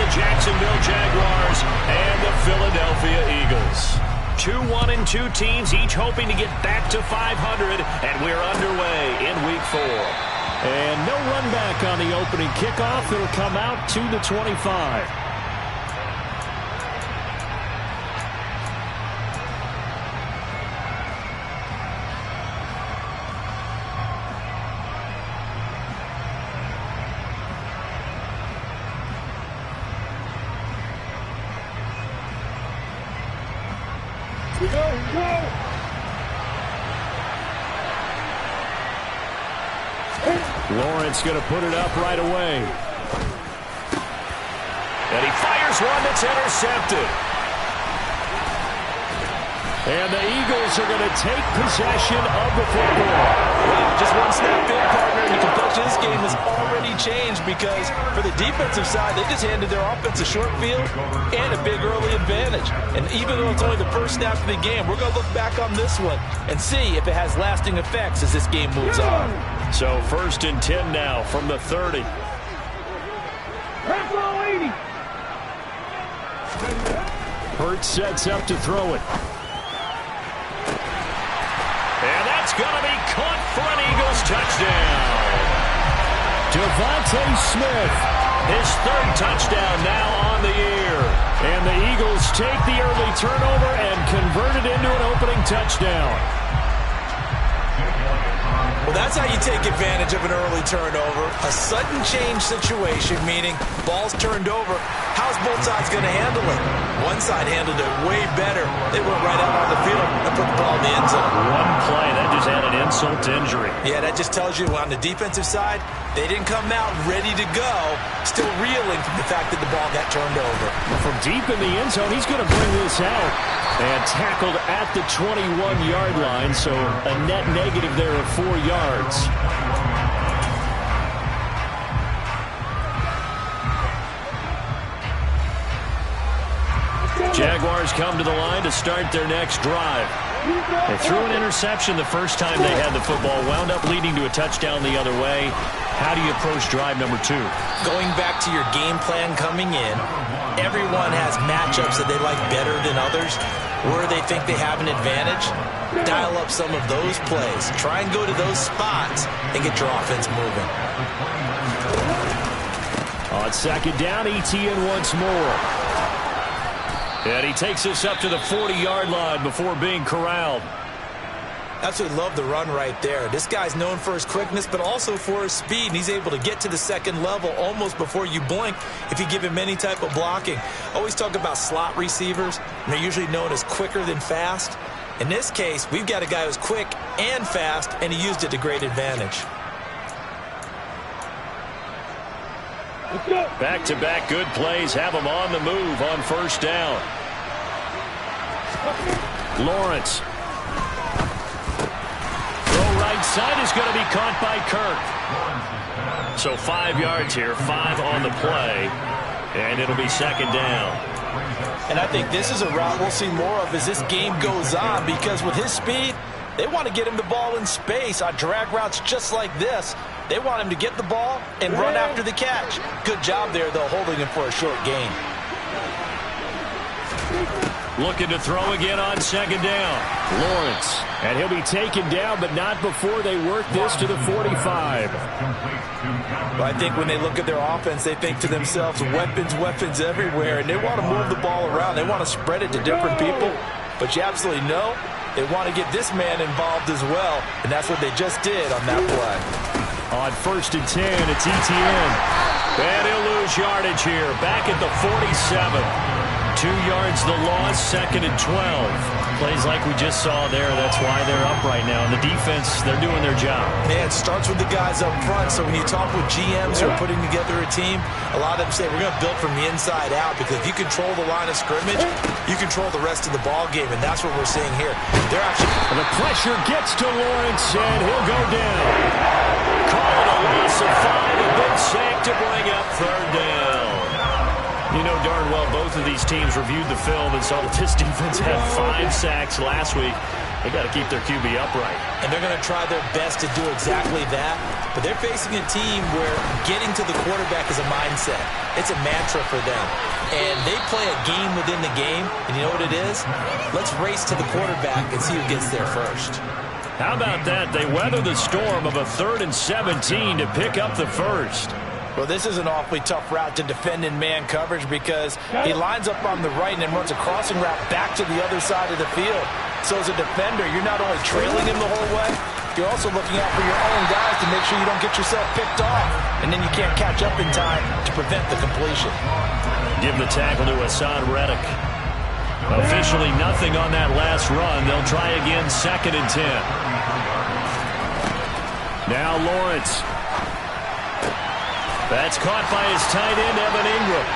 the Jacksonville Jaguars and the Philadelphia Eagles. 2-1-2 teams, each hoping to get back to 500, and we're underway in Week 4. And no run back on the opening kickoff. It'll come out to the 25. Lawrence going to put it up right away. And he fires one that's intercepted. And the Eagles are going to take possession of the football. Wow, just one snap in, partner, and the complexion of this game has already changed because for the defensive side, they just handed their offense a short field and a big early advantage. And even though it's only the first snap of the game, we're going to look back on this one and see if it has lasting effects as this game moves on. So 1st and 10 now from the 30. Hurts sets up to throw it. And that's going to be caught for an Eagles touchdown. Devontae Smith, his 3rd touchdown now on the year. And the Eagles take the early turnover and convert it into an opening touchdown. Well, that's how you take advantage of an early turnover. A sudden change situation, meaning ball's turned over. How's both sides going to handle it? One side handled it way better. They went right out on the field and put the ball in the end zone. One play, that just had an insult to injury. Yeah, that just tells you on the defensive side, they didn't come out ready to go, still reeling from the fact that the ball got turned over. From deep in the end zone, he's going to bring this out. And tackled at the 21-yard line, so a net negative there of 4 yards. Jaguars come to the line to start their next drive. They threw an interception the first time they had the football, wound up leading to a touchdown the other way. How do you approach drive number 2? Going back to your game plan coming in, everyone has matchups that they like better than others. Where they think they have an advantage, dial up some of those plays. Try and go to those spots and get your offense moving. On 2nd down, ETN once more. And he takes us up to the 40-yard line before being corralled. Absolutely love the run right there. This guy's known for his quickness, but also for his speed. And he's able to get to the second level almost before you blink if you give him any type of blocking. Always talk about slot receivers, and they're usually known as quicker than fast. In this case, we've got a guy who's quick and fast, and he used it to great advantage. Back-to-back good plays have him on the move on 1st down. Lawrence. Right side is going to be caught by Kirk. So 5 yards here, 5 on the play, and it'll be 2nd down. And I think this is a route we'll see more of as this game goes on because with his speed, they want to get him the ball in space on drag routes just like this. They want him to get the ball and run after the catch. Good job there, though, holding him for a short gain. Looking to throw again on 2nd down. Lawrence. And he'll be taken down, but not before they work this to the 45. Well, I think when they look at their offense, they think to themselves, weapons, weapons everywhere, and they want to move the ball around. They want to spread it to different people, but you absolutely know they want to get this man involved as well, and that's what they just did on that play. On 1st and 10, it's ETN. And he'll lose yardage here, back at the 47. 2 yards the loss, 2nd and 12. Plays like we just saw there. That's why they're up right now. And the defense, they're doing their job. Man, it starts with the guys up front. So when you talk with GMs who are putting together a team, a lot of them say we're going to build from the inside out because if you control the line of scrimmage, you control the rest of the ball game. And that's what we're seeing here. They're actually... And the pressure gets to Lawrence, and he'll go down. Call it a loss of 5. A big sack to bring up 3rd down. You know darn well both of these teams reviewed the film and saw that this defense had 5 sacks last week. They got to keep their QB upright. And they're going to try their best to do exactly that. but they're facing a team where getting to the quarterback is a mindset. It's a mantra for them. And they play a game within the game, and you know what it is? Let's race to the quarterback and see who gets there first. How about that? They weather the storm of a 3rd and 17 to pick up the first. Well, this is an awfully tough route to defend in man coverage because he lines up on the right and then runs a crossing route back to the other side of the field. So as a defender, you're not only trailing him the whole way, you're also looking out for your own guys to make sure you don't get yourself picked off. And then you can't catch up in time to prevent the completion. Give the tackle to Hassan Reddick. Officially nothing on that last run. They'll try again 2nd and 10. Now Lawrence. That's caught by his tight end, Evan Ingram.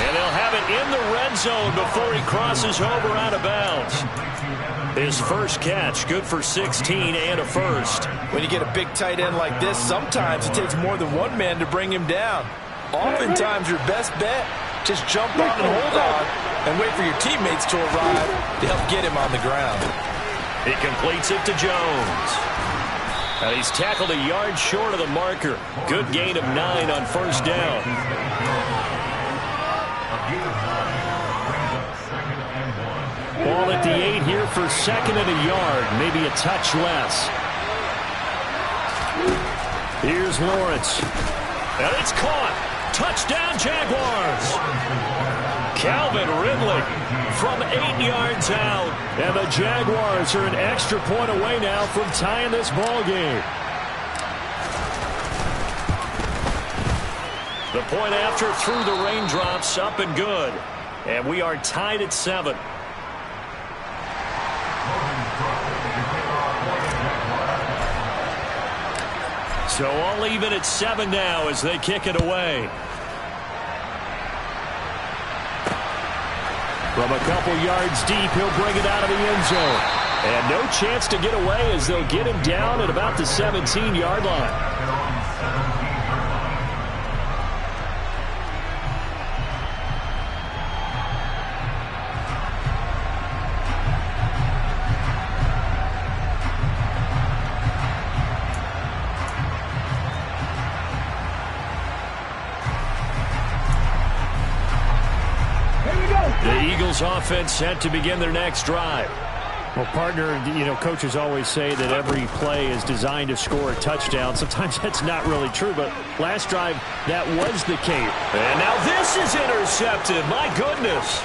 And they'll have it in the red zone before he crosses over out of bounds. His first catch, good for 16 and a first. When you get a big tight end like this, sometimes it takes more than one man to bring him down. Oftentimes your best bet, just jump on and hold on and wait for your teammates to arrive to help get him on the ground. He completes it to Jones. And he's tackled a yard short of the marker. Good gain of 9 on first down. Ball at the 8 here for 2nd and a yard. Maybe a touch less. Here's Lawrence. And it's caught. Touchdown, Jaguars. Calvin Ridley from 8 yards out. And the Jaguars are an extra point away now from tying this ball game. The point after through the raindrops, up and good. And we are tied at 7. So all even at 7 now as they kick it away. From a couple yards deep, he'll bring it out of the end zone. And no chance to get away as they'll get him down at about the 17-yard line. Offense set to begin their next drive. Well, partner, coaches always say that every play is designed to score a touchdown. Sometimes that's not really true, but last drive, that was the case. And now this is intercepted. My goodness.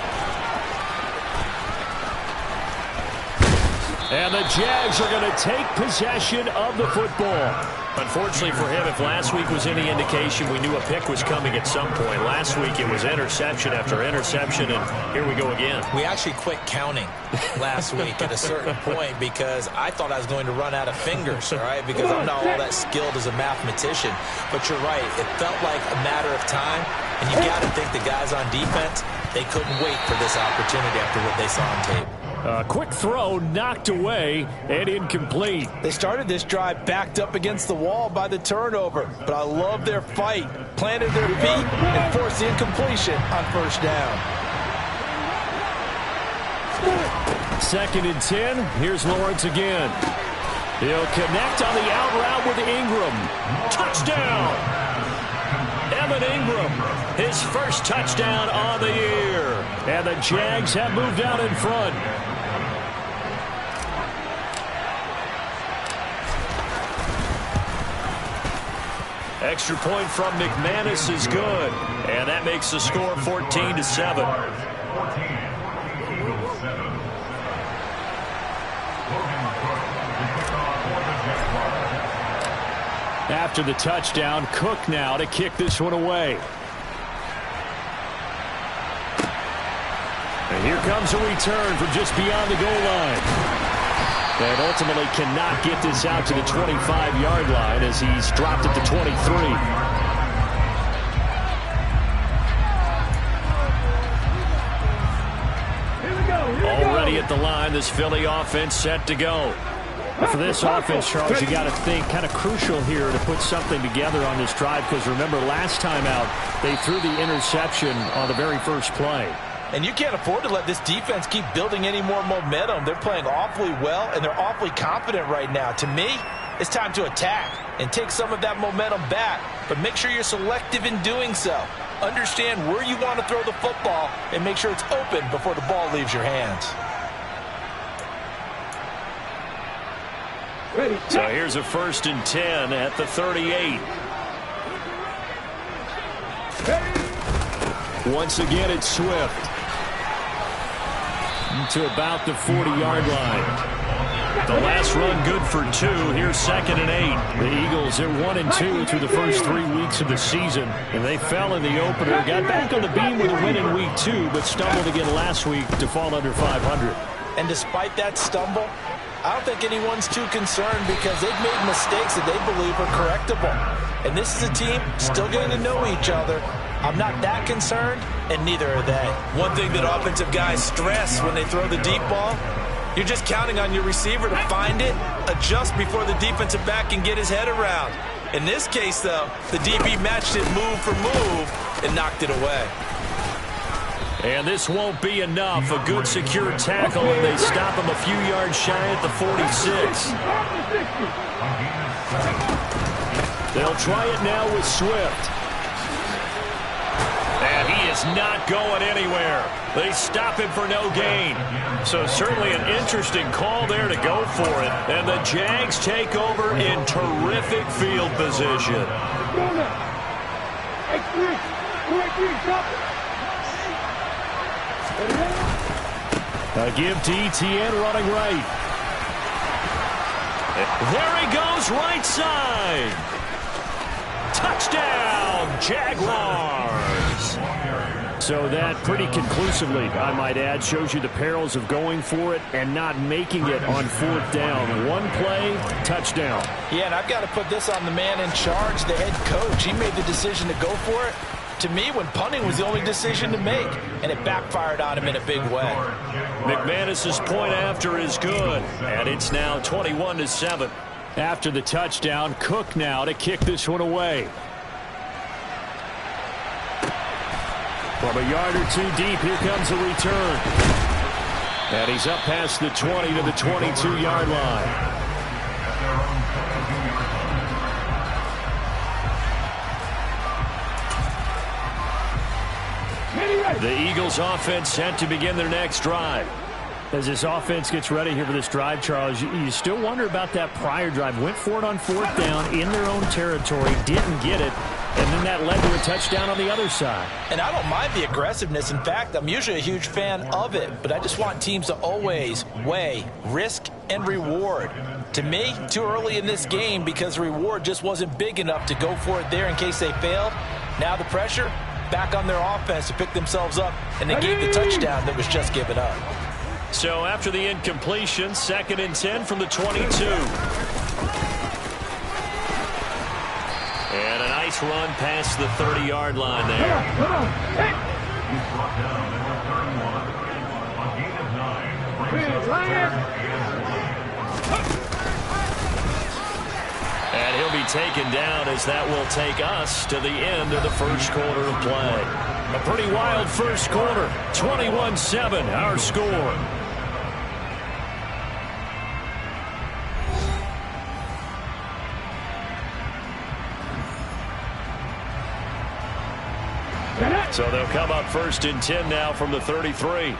And the Jags are going to take possession of the football. Unfortunately for him, if last week was any indication, we knew a pick was coming at some point. Last week it was interception after interception, and here we go again. We actually quit counting last week at a certain point because I thought I was going to run out of fingers, all right, because I'm not all that skilled as a mathematician. But you're right. It felt like a matter of time, and you got to think the guys on defense, they couldn't wait for this opportunity after what they saw on tape. Quick throw knocked away and incomplete. They started this drive backed up against the wall by the turnover, but I love their fight. Planted their feet and forced the incompletion on first down. 2nd and 10. Here's Lawrence again. He'll connect on the out route with Ingram. Touchdown! Evan Ingram, his first touchdown on the year. And the Jags have moved out in front. Extra point from McManus is good. And that makes the score 14-7. After the touchdown, Cook now to kick this one away. And here comes a return from just beyond the goal line. And ultimately cannot get this out to the 25-yard line as he's dropped at the 23. Already at the line, this Philly offense set to go. For this offense, Charles, you got to think kind of crucial here to put something together on this drive because remember last time out they threw the interception on the very first play. And you can't afford to let this defense keep building any more momentum. They're playing awfully well, and they're awfully confident right now. To me, It's time to attack and take some of that momentum back, but make sure you're selective in doing so. Understand where you want to throw the football and make sure it's open before the ball leaves your hands. So here's a 1st and 10 at the 38. Once again, it's Swift to about the 40-yard line. The last run good for 2. Here's 2nd and 8. The Eagles are 1-2 through the first 3 weeks of the season, and they fell in the opener. Got back on the beam with a win in week 2, but stumbled again last week to fall under 500. And despite that stumble, I don't think anyone's too concerned because they've made mistakes that they believe are correctable. And this is a team still getting to know each other. I'm not that concerned, and neither are they. One thing that offensive guys stress when they throw the deep ball, you're just counting on your receiver to find it, adjust before the defensive back can get his head around. In this case, though, the DB matched it move for move and knocked it away. And this won't be enough. A good secure tackle, and they stop him a few yards shy at the 46. They'll try it now with Swift. And he is not going anywhere. They stop him for no gain. So certainly an interesting call there to go for it. And the Jags take over in terrific field position. A give to Etienne running right. There he goes, right side. Touchdown, Jaguars. So that pretty conclusively, I might add, shows you the perils of going for it and not making it on 4th down. One play, touchdown. Yeah, and I've got to put this on the man in charge, the head coach. He made the decision to go for it. To me, when punting was the only decision to make, and it backfired on him in a big way. McManus's point after is good, and it's now 21-7. After the touchdown, Cook now to kick this one away. From a yard or 2 deep, here comes the return. And he's up past the 20 to the 22-yard line. The Eagles offense set to begin their next drive. As this offense gets ready here for this drive, Charles, you still wonder about that prior drive. Went for it on 4th down in their own territory, didn't get it, and then that led to a touchdown on the other side. And I don't mind the aggressiveness. In fact, I'm usually a huge fan of it, but I just want teams to always weigh risk and reward. To me, too early in this game because the reward just wasn't big enough to go for it there in case they failed. Now the pressure back on their offense to pick themselves up, and they gave the touchdown that was just given up. So after the incompletion, 2nd and 10 from the 22. And a nice run past the 30-yard line there. And he'll be taken down as that will take us to the end of the first quarter of play. A pretty wild first quarter. 21-7, our score. So they'll come up 1st and 10 now from the 33.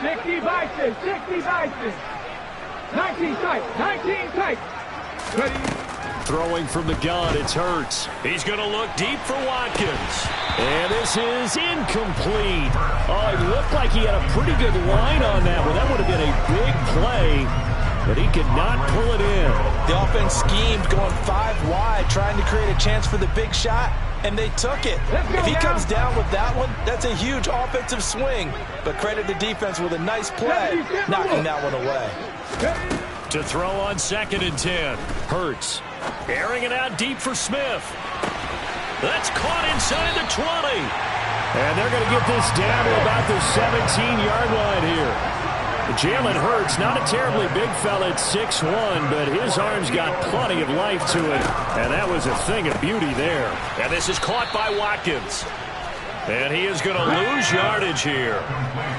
60 vices, 60 vices. 19 tight, 19 tight. Ready. Throwing from the gun, it's Hurts. He's going to look deep for Watkins. And this is incomplete. Oh, it looked like he had a pretty good line on that one. That would have been a big play, but he could not pull it in. The offense schemed going 5 wide, trying to create a chance for the big shot, and they took it. If he comes down with that one, that's a huge offensive swing. But credit the defense with a nice play, knocking that one away. To throw on 2nd and 10. Hurts. Airing it out deep for Smith. That's caught inside the 20. And they're going to get this down to about the 17-yard line here. Jalen Hurts, not a terribly big fella at 6'1", but his arms got plenty of life to it, and that was a thing of beauty there. And this is caught by Watkins. And he is going to lose yardage here.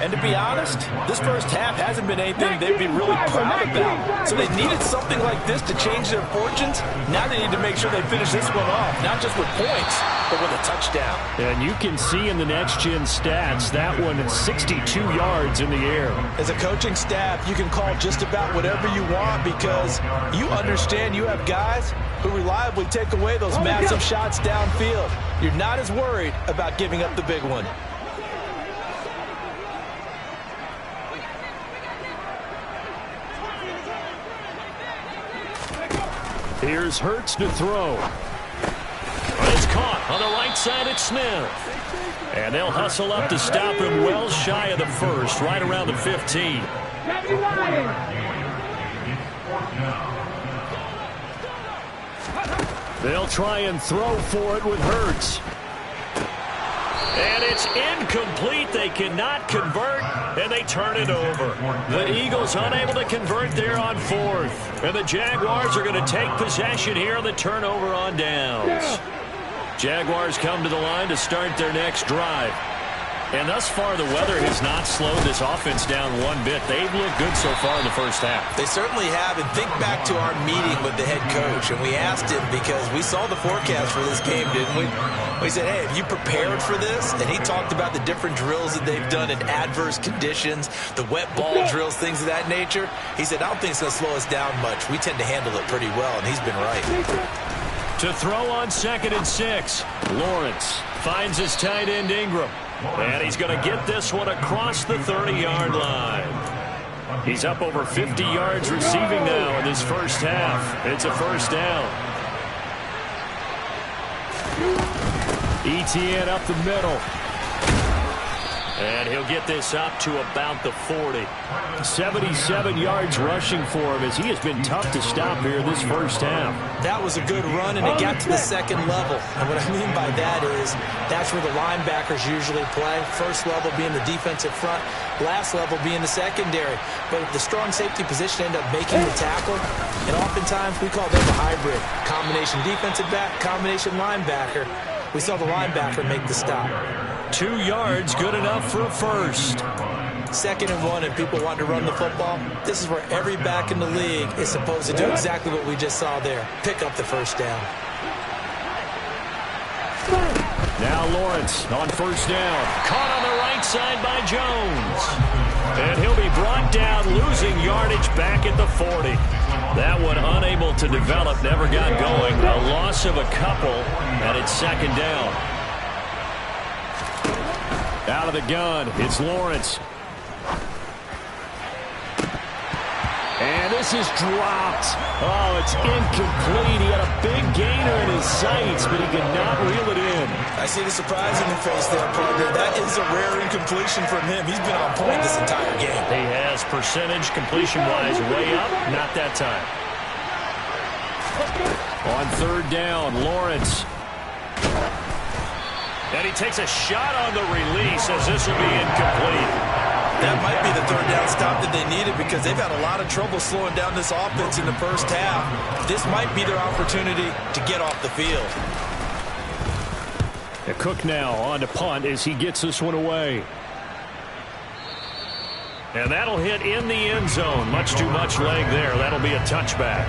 And to be honest, this first half hasn't been anything they'd be really proud about. So they needed something like this to change their fortunes. Now they need to make sure they finish this one off, not just with points, but with a touchdown. And you can see in the next-gen stats, that one is 62 yards in the air. As a coaching staff, you can call just about whatever you want because you understand you have guys who reliably take away those massive shots downfield. You're not as worried about giving up the big one. Here's Hurts to throw. It's caught on the right side at Smith. And they'll hustle up to stop him well shy of the first, right around the 15. They'll try and throw for it with Hurts. And it's incomplete. They cannot convert, and they turn it over. The Eagles unable to convert there on fourth. And the Jaguars are going to take possession here on the turnover on downs. Jaguars come to the line to start their next drive. And thus far, the weather has not slowed this offense down one bit. They've looked good so far in the first half. They certainly have. And think back to our meeting with the head coach. And we asked him because we saw the forecast for this game, didn't we? We said, hey, have you prepared for this? And he talked about the different drills that they've done in adverse conditions, the wet ball drills, things of that nature. He said, I don't think it's going to slow us down much. We tend to handle it pretty well, and he's been right. To throw on 2nd and 6. Lawrence finds his tight end Ingram. And he's going to get this one across the 30-yard line. He's up over 50 yards receiving now in this first half. It's a first down. ETN up the middle. And he'll get this up to about the 40. 77 yards rushing for him as he has been tough to stop here this first half. That was a good run, and it got to the second level. And what I mean by that is that's where the linebackers usually play. First level being the defensive front, last level being the secondary. But the strong safety position ended up making the tackle, and oftentimes we call them a hybrid. Combination defensive back, combination linebacker. We saw the linebacker make the stop. 2 yards, good enough for a first. 2nd and 1, and people want to run the football. This is where every back in the league is supposed to do exactly what we just saw there. Pick up the first down. Now Lawrence on first down. Caught on the right side by Jones. And he'll be brought down, losing yardage back at the 40. That one unable to develop, never got going. A loss of a couple, and it's 2nd down. Out of the gun, it's Lawrence. And this is dropped. Oh, it's incomplete. He had a big gainer in his sights, but he could not reel it in. I see the surprise in your face there, partner. That is a rare incompletion from him. He's been on point this entire game. He has percentage completion-wise way up. Not that time. On 3rd down, Lawrence. And he takes a shot on the release as this will be incomplete. That might be the 3rd down stop that they needed because they've had a lot of trouble slowing down this offense in the first half. This might be their opportunity to get off the field. Cook now on to punt as he gets this one away. And that'll hit in the end zone. Much too much leg there. That'll be a touchback.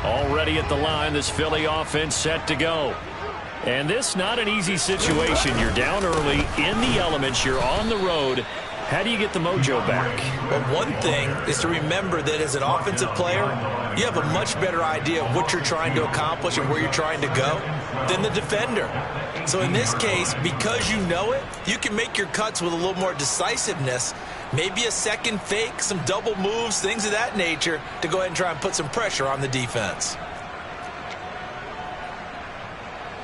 Already at the line, this Philly offense set to go. And this not an easy situation. You're down early, in the elements, you're on the road. How do you get the mojo back? Well, one thing is to remember that as an offensive player, you have a much better idea of what you're trying to accomplish and where you're trying to go than the defender. So in this case, because you know it, you can make your cuts with a little more decisiveness. Maybe a second fake, some double moves, things of that nature to go ahead and try and put some pressure on the defense.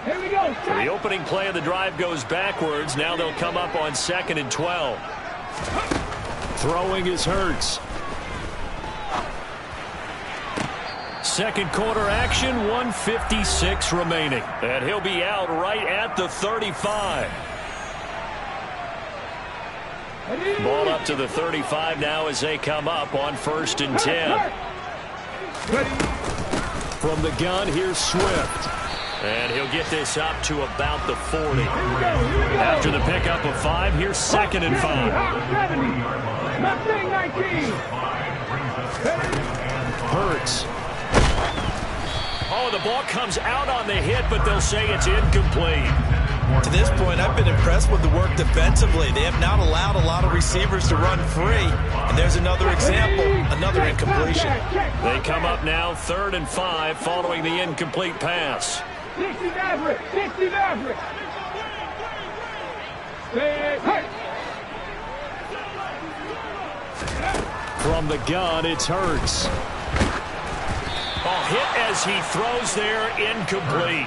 Here we go. So the opening play of the drive goes backwards. Now they'll come up on 2nd and 12. second quarter action, 1:56 remaining. And he'll be out right at the 35. Ball up to the 35 now as they come up on 1st and 10. From the gun, here's Swift. And he'll get this up to about the 40. After the pickup of 5, here's 2nd and 5. Hurts. Oh, the ball comes out on the hit, but they'll say it's incomplete. To this point, I've been impressed with the work defensively. They have not allowed a lot of receivers to run free. And there's another example, another incompletion. They come up now 3rd and 5 following the incomplete pass. 60 Maverick! 60 Maverick! From the gun, it's Hurts. Oh, hit as he throws there, incomplete.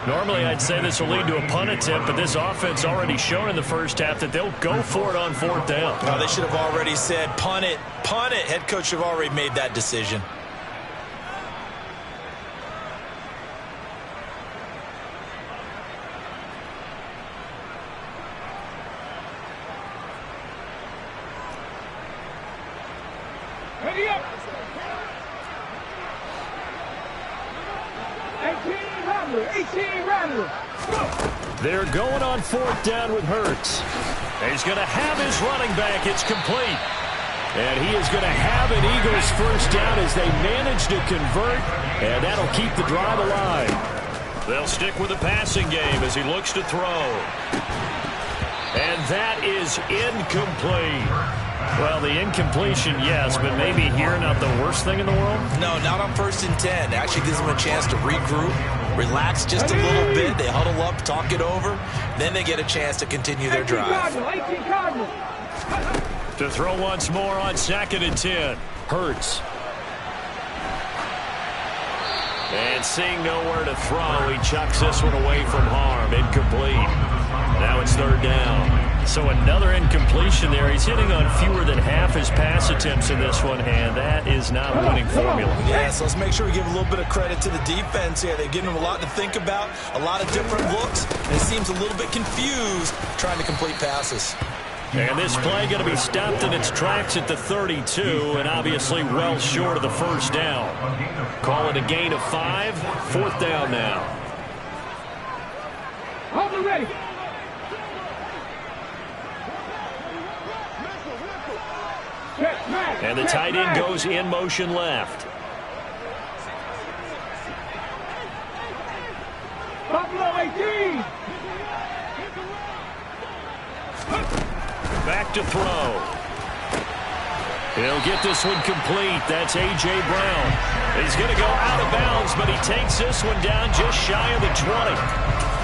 Normally, I'd say this will lead to a punt attempt, but this offense already shown in the first half that they'll go for it on 4th down. Oh, they should have already said, punt it, punt it. Head coach should have already made that decision. Ready up! 18 Rattler! They're going on 4th down with Hurts. He's going to have his running back. It's complete. And he is going to have an Eagles 1st down as they manage to convert, and that'll keep the drive alive. They'll stick with the passing game as he looks to throw. And that is incomplete. Well, the incompletion, yes, but maybe here not the worst thing in the world? No, not on 1st and 10. It actually gives them a chance to regroup, relax just a little bit. They huddle up, talk it over. Then they get a chance to continue their drive. To throw once more on 2nd and 10. Hurts. And seeing nowhere to throw, he chucks this one away from harm. Incomplete. Now it's 3rd down. So another incompletion there. He's hitting on fewer than half his pass attempts in this one, and that is not a winning formula. Yeah, so let's make sure we give a little bit of credit to the defense here. They've given him a lot to think about, a lot of different looks, and it seems a little bit confused trying to complete passes. And this play going to be stopped in its tracks at the 32, and obviously well short of the 1st down. Call it a gain of 5, 4th down now. Hold it ready. And the tight end goes in motion left. Buffalo 18. Back to throw. He'll get this one complete. That's A.J. Brown. He's going to go out of bounds, but he takes this one down just shy of the 20.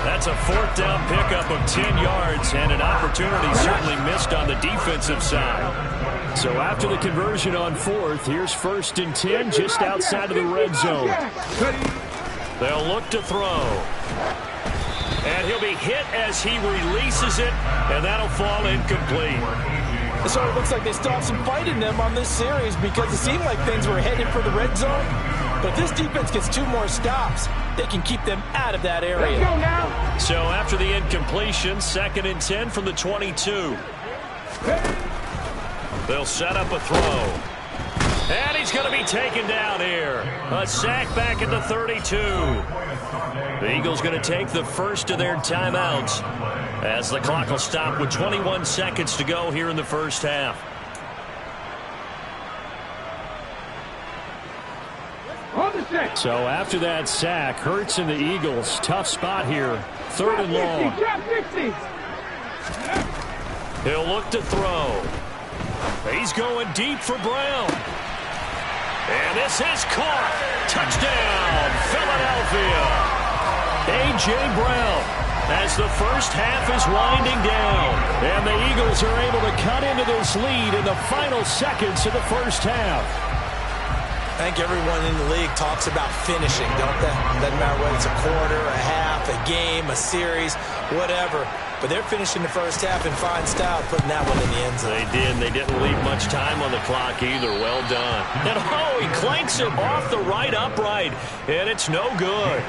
That's a 4th down pickup of 10 yards and an opportunity certainly missed on the defensive side. So after the conversion on 4th, here's 1st and 10 just outside of the red zone. They'll look to throw. And he'll be hit as he releases it, and that'll fall incomplete. So it looks like they stopped some fight in them on this series because it seemed like things were headed for the red zone. But if this defense gets 2 more stops, they can keep them out of that area. Let's go now. So after the incompletion, 2nd and 10 from the 22. They'll set up a throw. And he's going to be taken down here. A sack back at the 32. The Eagles going to take the first of their timeouts as the clock will stop with 21 seconds to go here in the first half. So after that sack, Hurts and the Eagles, tough spot here. 3rd and long. He'll look to throw. He's going deep for Brown. And this is caught. Touchdown, Philadelphia. A.J. Brown as the first half is winding down. And the Eagles are able to cut into this lead in the final seconds of the first half. I think everyone in the league talks about finishing, don't they? Doesn't matter whether it's a quarter, a half, a game, a series, whatever. but they're finishing the first half in fine style, putting that one in the end zone. They did. They didn't leave much time on the clock either. Well done. And, oh, he clanks it off the right upright, and it's no good.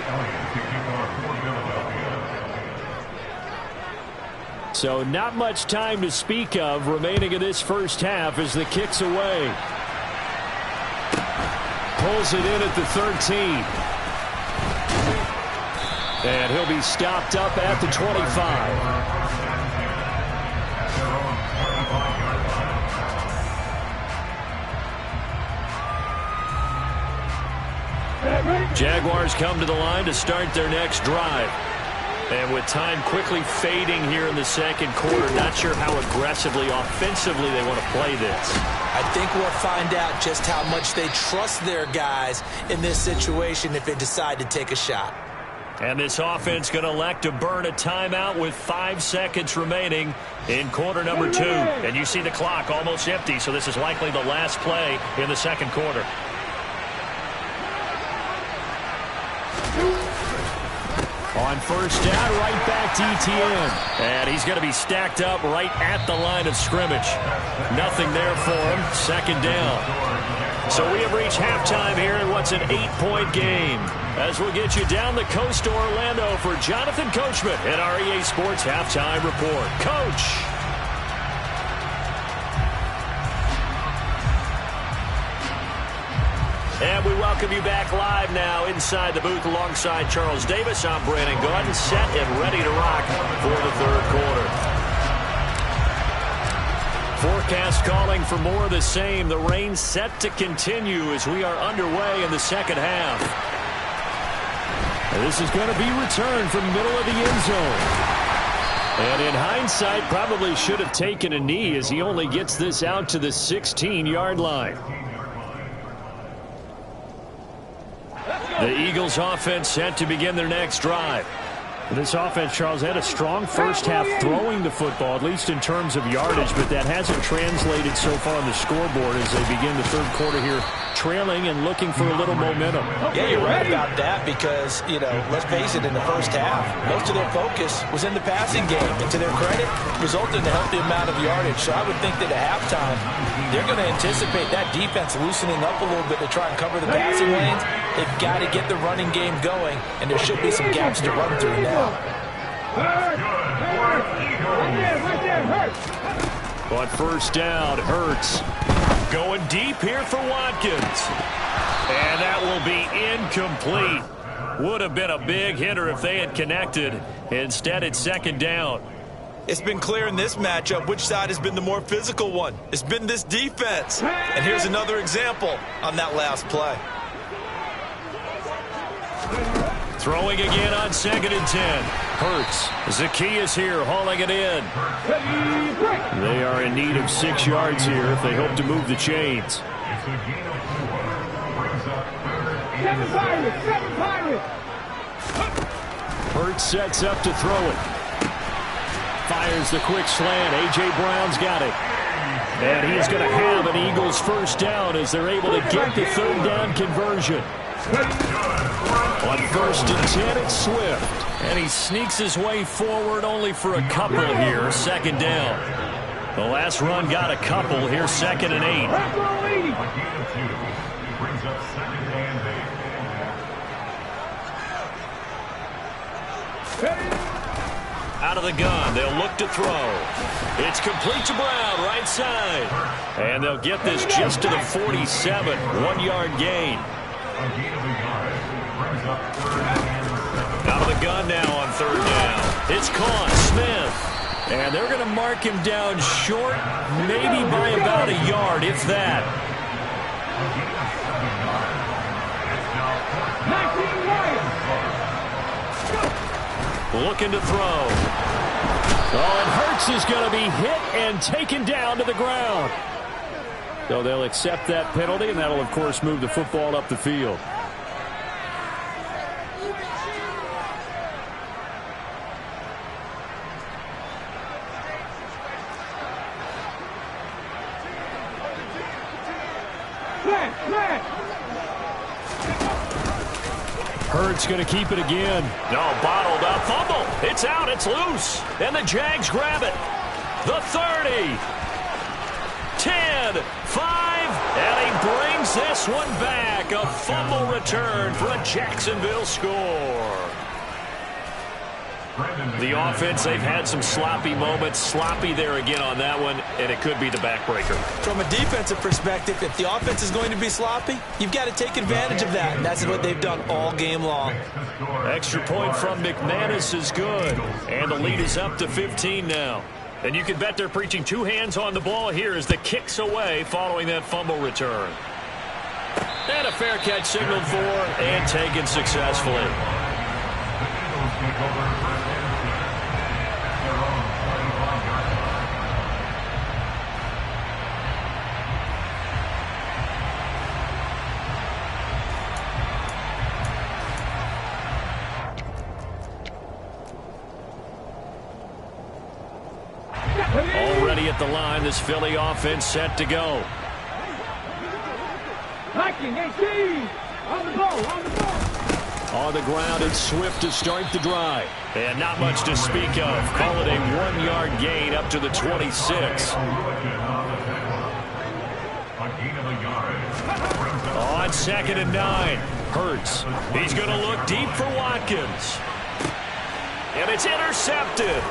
So not much time to speak of remaining in this first half as the kick's away. Pulls it in at the 13. And he'll be stopped up at the 25. Jaguars come to the line to start their next drive. And with time quickly fading here in the second quarter, not sure how aggressively, offensively they want to play this. I think we'll find out just how much they trust their guys in this situation if they decide to take a shot. And this offense going to elect to burn a timeout with 5 seconds remaining in quarter number 2. And you see the clock almost empty, so this is likely the last play in the second quarter. On first down, right back to ETN. And he's going to be stacked up right at the line of scrimmage. Nothing there for him. Second down. So we have reached halftime here in what's an 8-point game. As we'll get you down the coast to Orlando for Jonathan Coachman at our EA Sports Halftime Report. Coach. And we welcome you back live now inside the booth alongside Charles Davis. I'm Brandon Gordon, set and ready to rock for the third quarter. Forecast calling for more of the same. The rain set to continue as we are underway in the second half. And this is going to be returned from the middle of the end zone. And in hindsight, probably should have taken a knee as he only gets this out to the 16-yard line. The Eagles offense set to begin their next drive. This offense, Charles, had a strong first half throwing the football, at least in terms of yardage, but that hasn't translated so far on the scoreboard as they begin the third quarter here, trailing and looking for a little momentum. Yeah, you're right about that because, you know, let's face it, in the first half, most of their focus was in the passing game. And to their credit, resulted in a healthy amount of yardage. So I would think that at halftime, they're going to anticipate that defense loosening up a little bit to try and cover the passing lanes. They've got to get the running game going, and there should be some gaps to run through now. On first down, Hurts. Going deep here for Watkins. And that will be incomplete. Would have been a big hitter if they had connected. Instead, it's second down. It's been clear in this matchup which side has been the more physical one. It's been this defense. And here's another example on that last play. Throwing again on second and 10. Hurts. Zacchaeus here hauling it in. They are in need of 6 yards here if they hope to move the chains. 7 Pirates! Hurts sets up to throw it. Fires the quick slant. A.J. Brown's got it. And he's going to have an Eagles first down as they're able to get the third down conversion. On first and 10, it's Swift. And he sneaks his way forward only for a couple here. Second down. The last run got a couple. Here's second and 8. Out of the gun. They'll look to throw. It's complete to Brown, right side. And they'll get this just to the 47. 1-yard gain. Out of the gun now on third down. It's caught. Smith. And they're going to mark him down short, maybe by about a yard, if that. Looking to throw. Oh, and Hurts is going to be hit and taken down to the ground. So they'll accept that penalty, and that'll, of course, move the football up the field. Hurts going to keep it again. No, bottled up. Fumble. It's out. It's loose. And the Jags grab it. The 30. 10. 5. And he brings this one back. A fumble return for a Jacksonville score. The offense, they've had some sloppy moments. Sloppy there again on that one, and it could be the backbreaker. From a defensive perspective, if the offense is going to be sloppy, you've got to take advantage of that, and that's what they've done all game long. Extra point from McManus is good, and the lead is up to 15 now. And you can bet they're preaching two hands on the ball here as the kick's away following that fumble return. And a fair catch signaled for and taken successfully. Already at the line, this Philly offense set to go. On the ground, it's Swift to start the drive. And not much to speak of. Call it a 1-yard gain up to the 26. On 2nd and 9, Hurts. He's going to look deep for Watkins. And it's intercepted.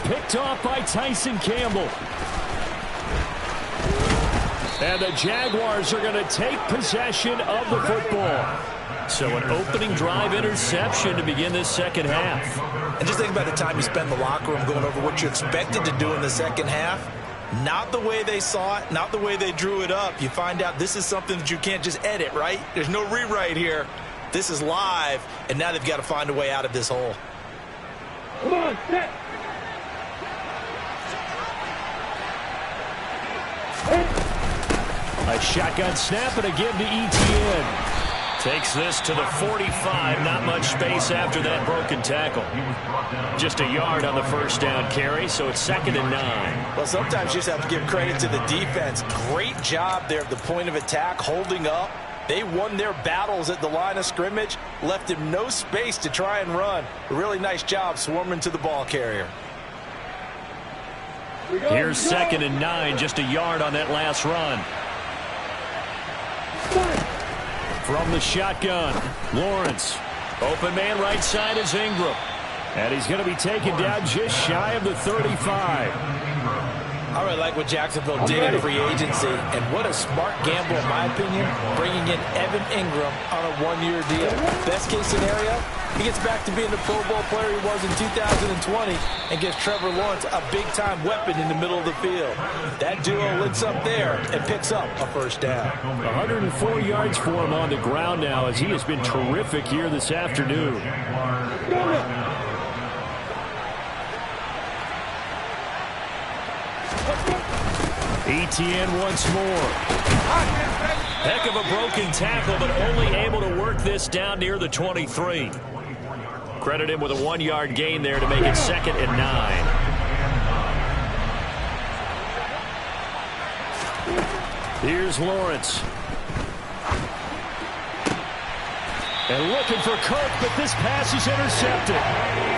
Picked off by Tyson Campbell. And the Jaguars are going to take possession of the football. So an opening drive interception to begin this second half. And just think about the time you spend in the locker room going over what you expected to do in the second half. Not the way they saw it, not the way they drew it up. You find out this is something that you can't just edit, right? There's no rewrite here. This is live, and now they've got to find a way out of this hole. Come on, set. A shotgun snap and a give to Etienne. Takes this to the 45. Not much space after that broken tackle. Just a yard on the first down carry, so it's 2nd and 9. Well, sometimes you just have to give credit to the defense. Great job there at the point of attack, holding up. They won their battles at the line of scrimmage, left him no space to try and run. A really nice job swarming to the ball carrier. Here's 2nd and 9, just a yard on that last run. From the shotgun, Lawrence. Open man right side is Ingram. And he's going to be taken down just shy of the 35. I really like what Jacksonville did in free agency, and what a smart gamble, in my opinion, bringing in Evan Ingram on a 1-year deal. Best case scenario, he gets back to being the Pro Bowl player he was in 2020 and gives Trevor Lawrence a big-time weapon in the middle of the field. That duo links up there and picks up a first down. 104 yards for him on the ground now as he has been terrific here this afternoon. Etienne once more. Heck of a broken tackle, but only able to work this down near the 23. Credit him with a 1-yard gain there to make it 2nd and 9. Here's Lawrence. And looking for Kirk, but this pass is intercepted.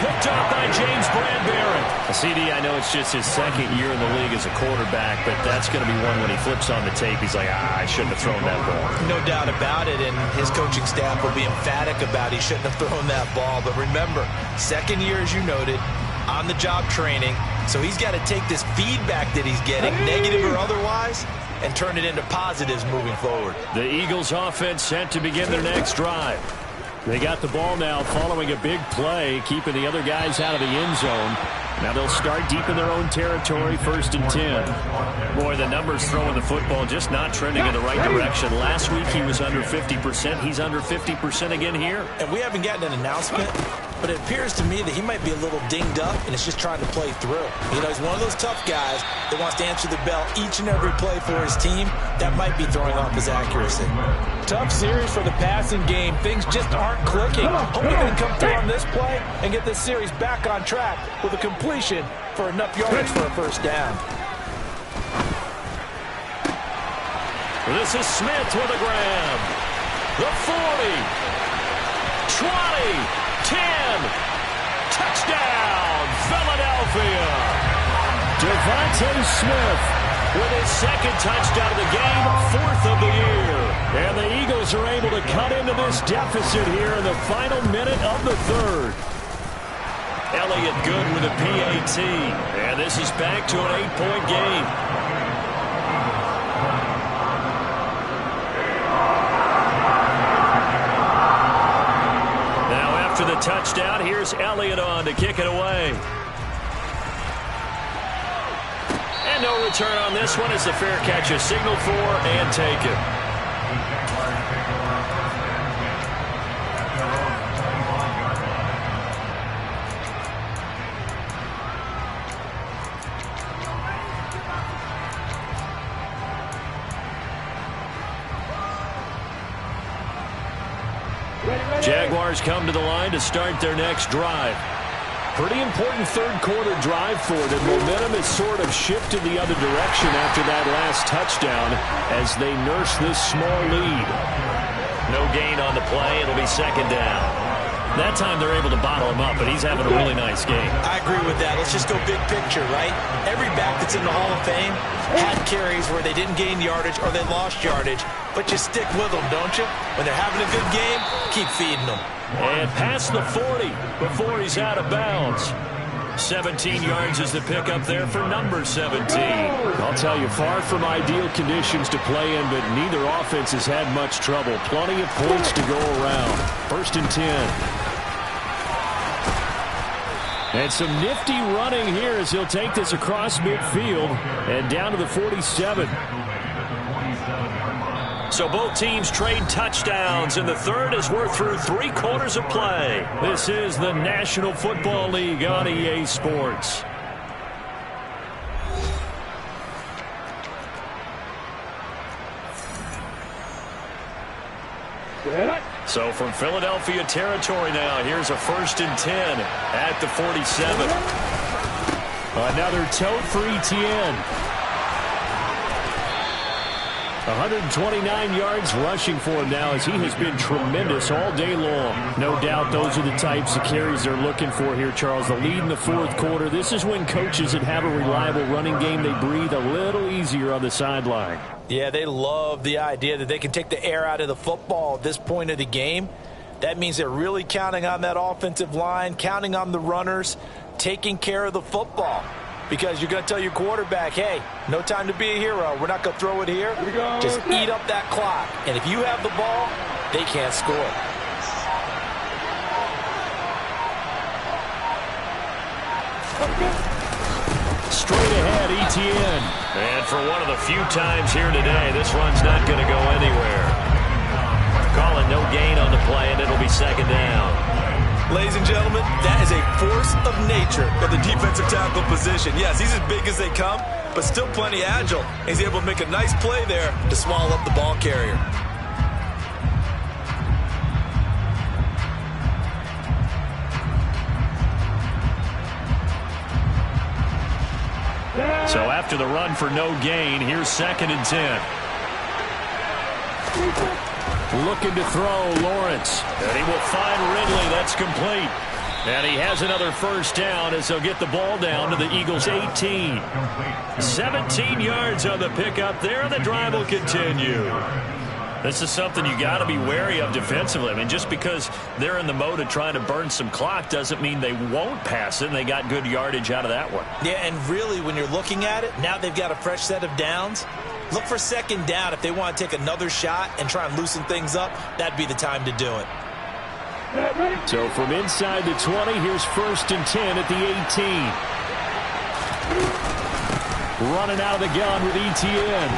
Picked off by James Bradbury. CD, I know it's just his 2nd year in the league as a quarterback, but that's going to be one when he flips on the tape. He's like, I shouldn't have thrown that ball. No doubt about it, and his coaching staff will be emphatic about he shouldn't have thrown that ball. But remember, 2nd year, as you noted, on-the-job training, so he's got to take this feedback that he's getting, negative or otherwise, and turn it into positives moving forward. The Eagles offense set to begin their next drive. They got the ball now following a big play, keeping the other guys out of the end zone. Now they'll start deep in their own territory, 1st and 10. Boy, the numbers throwing the football just not trending in the right direction. Last week he was under 50%. He's under 50% again here. And we haven't gotten an announcement, but it appears to me that he might be a little dinged up and is just trying to play through. You know, he's one of those tough guys that wants to answer the bell each and every play for his team. That might be throwing off his accuracy. Tough series for the passing game. Things just aren't clicking. Hoping they can come through on this play and get this series back on track with a completion for enough yards for a first down. This is Smith with a grab. The 40. 10. Touchdown, Philadelphia. Devontae Smith with his second touchdown of the game, 4th of the year. And the Eagles are able to cut into this deficit here in the final minute of the 3rd. Elliott good with a PAT. And this is back to an 8-point game. Now after the touchdown, here's Elliott on to kick it away. And no return on this one as the fair catch is signaled for and taken. Jaguars come to the line to start their next drive. Pretty important third-quarter drive for them. Momentum has sort of shifted the other direction after that last touchdown as they nurse this small lead. No gain on the play. It'll be 2nd down. That time they're able to bottle him up, but he's having a really nice game. I agree with that. Let's just go big picture, right? Every back that's in the Hall of Fame had carries where they didn't gain yardage or they lost yardage, but you stick with them, don't you? When they're having a good game, keep feeding them. And past the 40 before he's out of bounds. 17 yards is the pickup there for number 17. I'll tell you, far from ideal conditions to play in, but neither offense has had much trouble. Plenty of points to go around. 1st and 10. And some nifty running here as he'll take this across midfield and down to the 47. So both teams trade touchdowns in the 3rd as we're through 3 quarters of play. This is the National Football League on EA Sports. So from Philadelphia territory now, here's a 1st and 10 at the 47. Another tote for Etienne. 129 yards rushing for him now as he has been tremendous all day long. No doubt those are the types of carries they're looking for here, Charles. The lead in the 4th quarter. This is when coaches that have a reliable running game, they breathe a little easier on the sideline. Yeah, they love the idea that they can take the air out of the football at this point of the game. That means they're really counting on that offensive line, counting on the runners, taking care of the football. Because you're going to tell your quarterback, hey, no time to be a hero. We're not going to throw it here. Just eat up that clock. And if you have the ball, they can't score. Straight ahead, Etienne. And for one of the few times here today, this run's not going to go anywhere. Calling no gain on the play, and it'll be 2nd down. Ladies and gentlemen, that is a force of nature at the defensive tackle position. Yes, he's as big as they come, but still plenty agile. He's able to make a nice play there to swallow up the ball carrier. So after the run for no gain, here's 2nd and 10. Looking to throw, Lawrence. And he will find Ridley. That's complete. And he has another 1st down as they'll get the ball down to the Eagles' 18. 17 yards on the pickup there, and the drive will continue. This is something you got to be wary of defensively. I mean, just because they're in the mode of trying to burn some clock doesn't mean they won't pass it, and they got good yardage out of that one. Yeah, and really, when you're looking at it, now they've got a fresh set of downs. Look for 2nd down. If they want to take another shot and try and loosen things up, that'd be the time to do it. So from inside the 20, here's 1st and 10 at the 18. Running out of the gun with Etienne.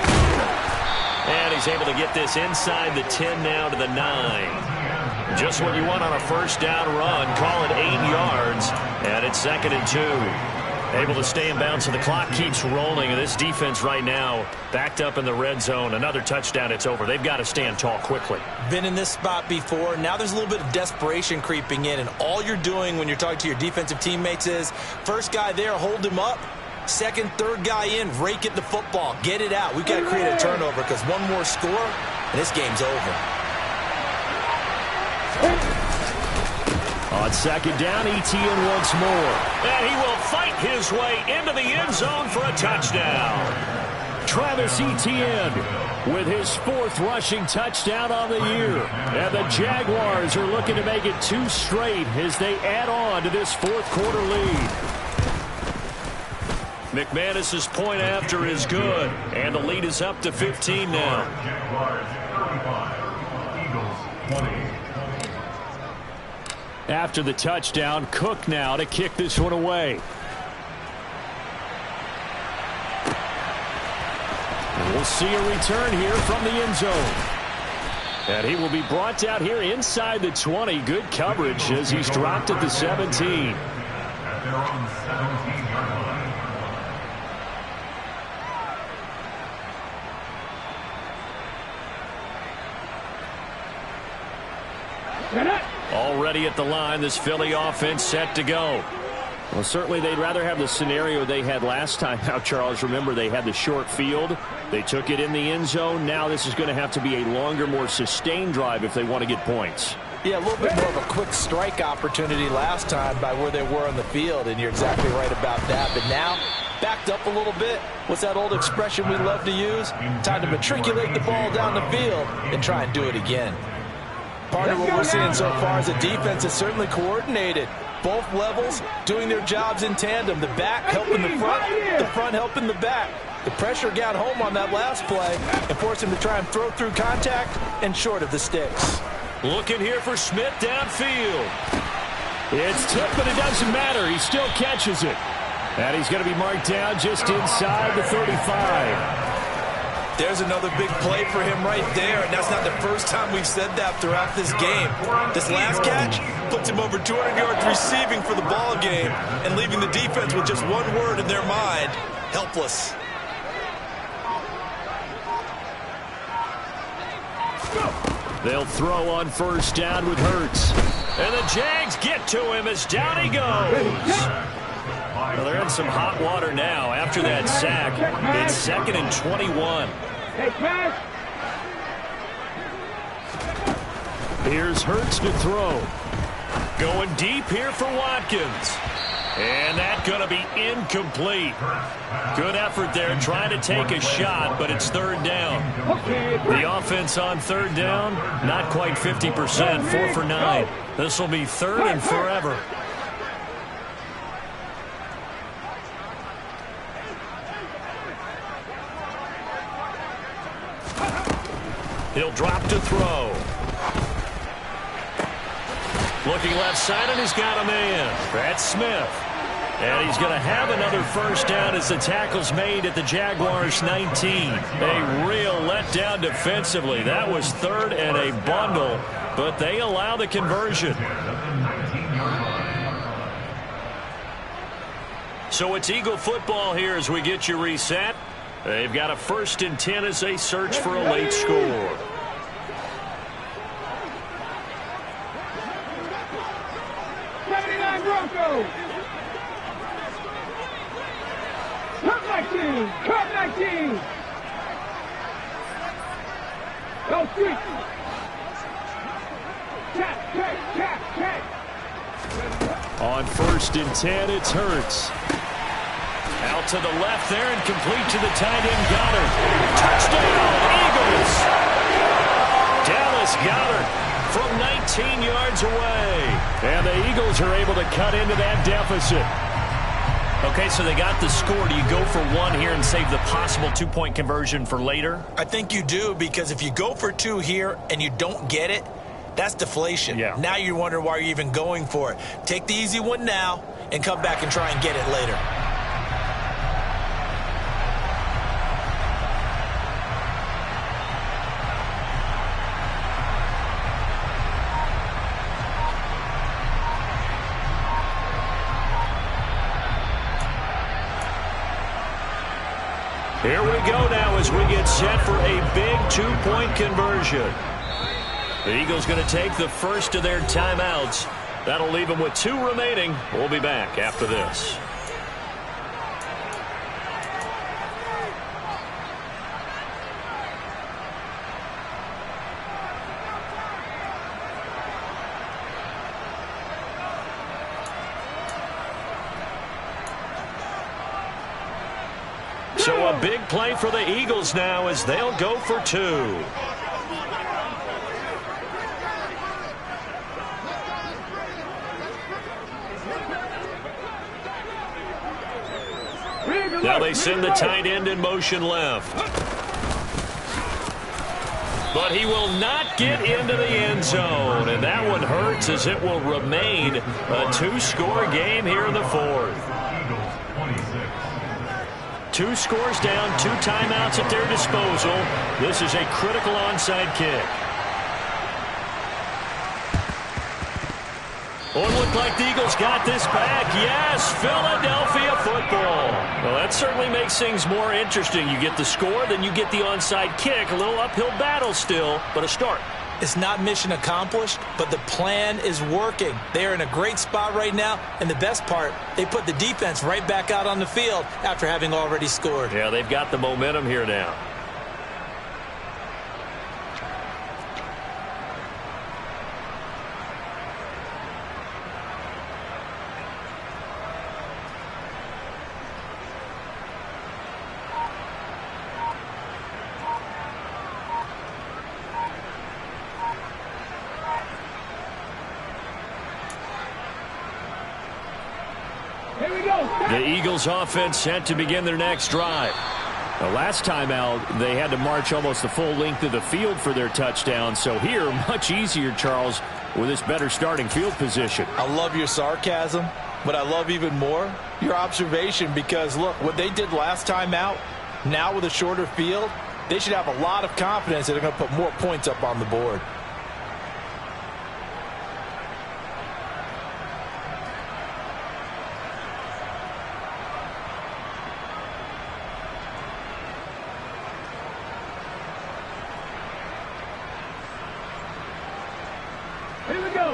And he's able to get this inside the 10 now to the 9. Just what you want on a 1st down run. Call it 8 yards. And it's 2nd and 2. Able to stay in bounds, so the clock keeps rolling. And this defense right now backed up in the red zone. Another touchdown, it's over. They've got to stand tall quickly. Been in this spot before. Now there's a little bit of desperation creeping in. And all you're doing when you're talking to your defensive teammates is, first guy there, hold him up. 2nd, 3rd guy in, rake it the football. Get it out. We've got to create a turnover because one more score, and this game's over. On second down, Etienne once more. And he will fight his way into the end zone for a touchdown. Travis Etienne with his 4th rushing touchdown on the year. And the Jaguars are looking to make it 2 straight as they add on to this 4th quarter lead. McManus's point after is good, and the lead is up to 15 now. After the touchdown, Cook now to kick this one away. We'll see a return here from the end zone. And he will be brought down here inside the 20. Good coverage as he's dropped at the 17. Already at the line, this Philly offense set to go. Well, certainly they'd rather have the scenario they had last time. Now, Charles, remember they had the short field. They took it in the end zone. Now this is going to have to be a longer, more sustained drive if they want to get points. Yeah, a little bit more of a quick strike opportunity last time by where they were on the field, and you're exactly right about that. But now, backed up a little bit. What's that old expression we love to use? Time to matriculate the ball down the field and try and do it again. Part of what we're seeing so far is the defense is certainly coordinated. Both levels doing their jobs in tandem. The back helping the front helping the back. The pressure got home on that last play and forced him to try and throw through contact and short of the sticks. Looking here for Smith downfield. It's tipped, but it doesn't matter. He still catches it. And he's going to be marked down just inside the 35. There's another big play for him right there, and that's not the first time we've said that throughout this game. This last catch puts him over 200 yards receiving for the ball game and leaving the defense with just one word in their mind: helpless. They'll throw on first down with Hurts. And the Jags get to him as down he goes. Well, they're in some hot water now after that sack. It's 2nd and 21. Here's Hurts to throw. Going deep here for Watkins. And that's going to be incomplete. Good effort there trying to take a shot, but it's 3rd down. The offense on 3rd down, not quite 50%, 4 for 9. This will be 3rd and forever. He'll drop to throw. Looking left side, and he's got a man. That's Smith. And he's going to have another first down as the tackle's made at the Jaguars' 19. A real letdown defensively. That was 3rd and a bundle, but they allow the conversion. So it's Eagle football here as we get you reset. They've got a 1st and 10 as they search for a late score. Broncos. Cut 19. Cut 19. Go street. Tap. On 1st and 10, it's Hurts. Out to the left there and complete to the tight end Goddard. Touchdown, Eagles! Dallas Goddard from 19 yards away. And the Eagles are able to cut into that deficit. Okay, so they got the score. Do you go for 1 here and save the possible 2-point conversion for later? I think you do, because if you go for 2 here and you don't get it, that's deflation. Yeah. Now you wonder why you're even going for it. Take the easy one now and come back and try and get it later. Here we go now as we get set for a big 2-point conversion. The Eagles going to take the first of their timeouts. That'll leave them with 2 remaining. We'll be back after this. So a big play for the Eagles now as they'll go for 2. Now they send the tight end in motion left. But he will not get into the end zone. And that one hurts as it will remain a 2-score game here in the 4th. 2 scores down, 2 timeouts at their disposal. This is a critical onside kick. Oh, it looked like the Eagles got this back. Yes, Philadelphia football. Well, that certainly makes things more interesting. You get the score, then you get the onside kick. A little uphill battle still, but a start. It's not mission accomplished, but the plan is working. They are in a great spot right now, and the best part, they put the defense right back out on the field after having already scored. Yeah, they've got the momentum here now. The Eagles offense set to begin their next drive. The last time out, they had to march almost the full length of the field for their touchdown. So here, much easier, Charles, with this better starting field position. I love your sarcasm, but I love even more your observation because, look, what they did last time out, now with a shorter field, they should have a lot of confidence that they're going to put more points up on the board.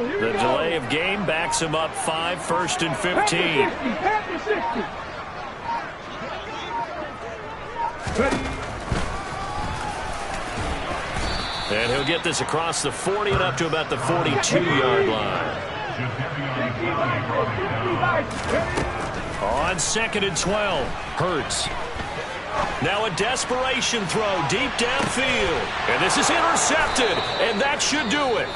The delay of game backs him up 5, 1st and 15. And he'll get this across the 40 and up to about the 42-yard line. On 2nd and 12, Hurts. Now a desperation throw deep downfield. And this is intercepted, and that should do it.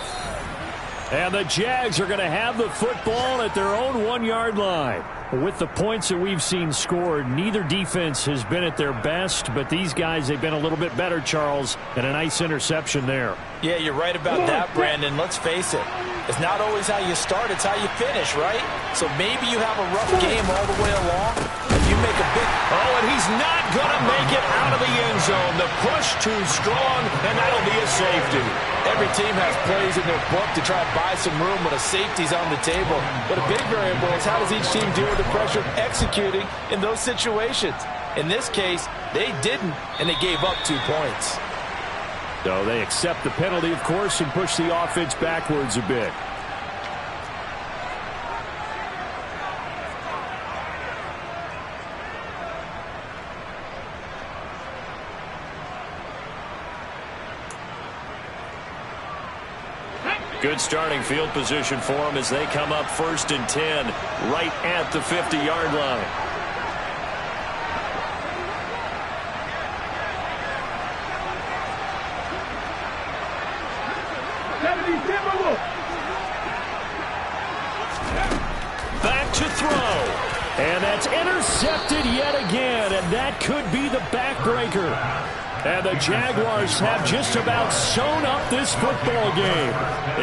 And the Jags are going to have the football at their own 1-yard line. With the points that we've seen scored, neither defense has been at their best, but these guys, they've been a little bit better, Charles, and a nice interception there. Yeah, you're right about that, Brandon. Let's face it. It's not always how you start, it's how you finish, right? So maybe you have a rough game all the way along. If you make a big... Oh, and he's not going to make it out of the end zone. The push too strong, and that'll be a safety. Every team has plays in their book to try to buy some room when a safety's on the table. But a big variable is how does each team deal with the pressure of executing in those situations? In this case, they didn't, and they gave up 2 points. So they accept the penalty, of course, and push the offense backwards a bit. Good starting field position for them as they come up 1st and 10 right at the 50-yard line. Back to throw. And that's intercepted yet again, and that could be the backbreaker. And the Jaguars have just about sewn up this football game.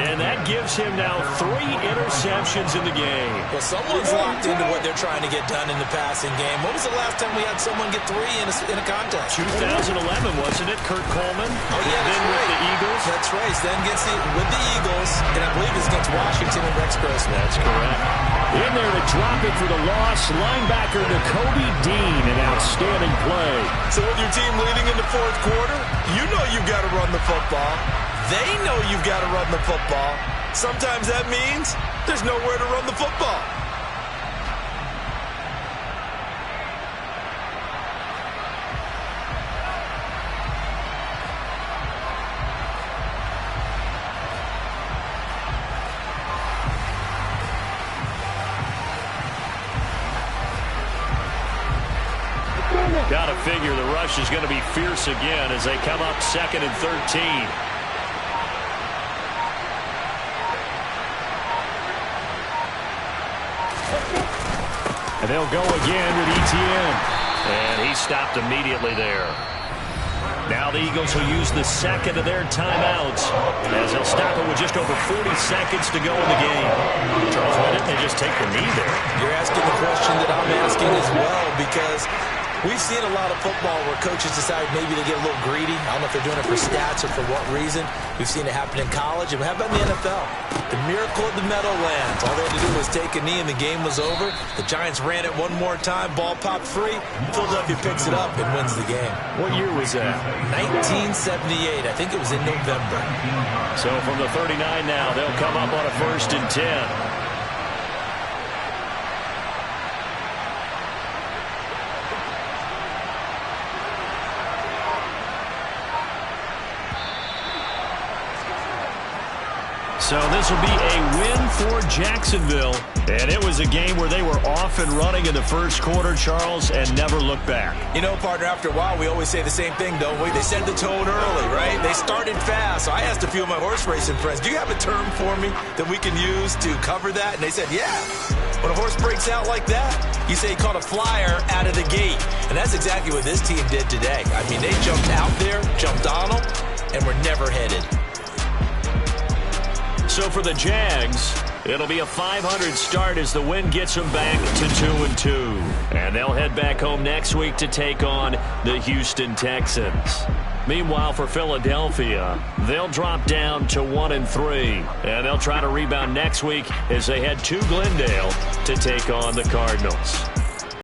And that gives him now 3 interceptions in the game. Well, someone's locked into what they're trying to get done in the passing game. When was the last time we had someone get 3 in a contest? 2011, wasn't it? Kurt Coleman. Oh, yeah, then with the Eagles. That's right. Then gets with the Eagles, and I believe it's against Washington and Rex Grossman. That's correct. In there to drop it for the loss, linebacker Nakobe Dean, an outstanding play. So with your team leading in the 4th quarter, you know you've got to run the football. They know you've got to run the football. Sometimes that means there's nowhere to run the football. Got to figure the rush is going to be fierce again as they come up 2nd and 13. And they'll go again with Etienne. And he stopped immediately there. Now the Eagles will use the second of their timeouts as they'll stop it with just over 40 seconds to go in the game. Charles, why didn't they just take the knee there? You're asking the question that I'm asking as well, because we've seen a lot of football where coaches decide maybe to get a little greedy. I don't know if they're doing it for stats or for what reason. We've seen it happen in college. And how about in the NFL? The miracle of the Meadowlands. All they had to do was take a knee and the game was over. The Giants ran it one more time. Ball popped free. Philadelphia picks it up and wins the game. What year was that? 1978. I think it was in November. So from the 39 now, they'll come up on a 1st and 10. So this will be a win for Jacksonville. And it was a game where they were off and running in the first quarter, Charles, and never looked back. You know, partner, after a while, we always say the same thing, don't we? They set the tone early, right? They started fast. So I asked a few of my horse racing friends, do you have a term for me that we can use to cover that? And they said, yeah. When a horse breaks out like that, you say he caught a flyer out of the gate. And that's exactly what this team did today. I mean, they jumped out there, jumped on them, and were never headed. So for the Jags, it'll be a 500 start as the win gets them back to 2-2. And they'll head back home next week to take on the Houston Texans. Meanwhile, for Philadelphia, they'll drop down to 1-3. And they'll try to rebound next week as they head to Glendale to take on the Cardinals.